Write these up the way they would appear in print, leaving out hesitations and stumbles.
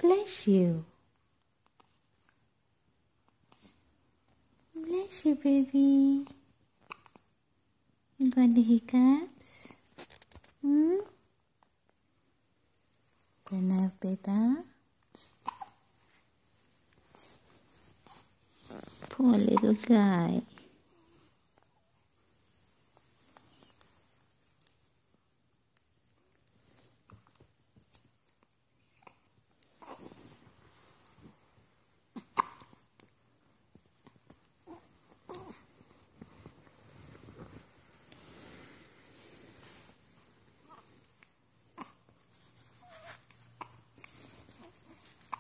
Bless you. Bless you, baby. You got the hiccups? Pranav, beta. Poor little guy.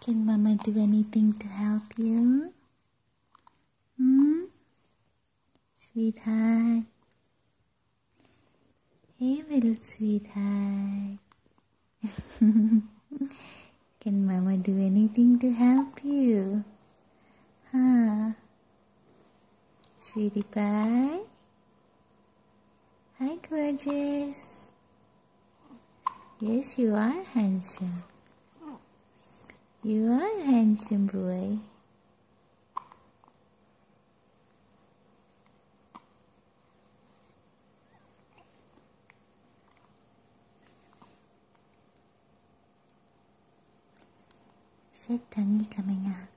Can Mama do anything to help you? Sweetheart. Hey, little sweetheart. Can Mama do anything to help you? Huh? Sweetie pie? Hi, gorgeous. Yes, you are handsome. You are a handsome boy. Set tongue coming up.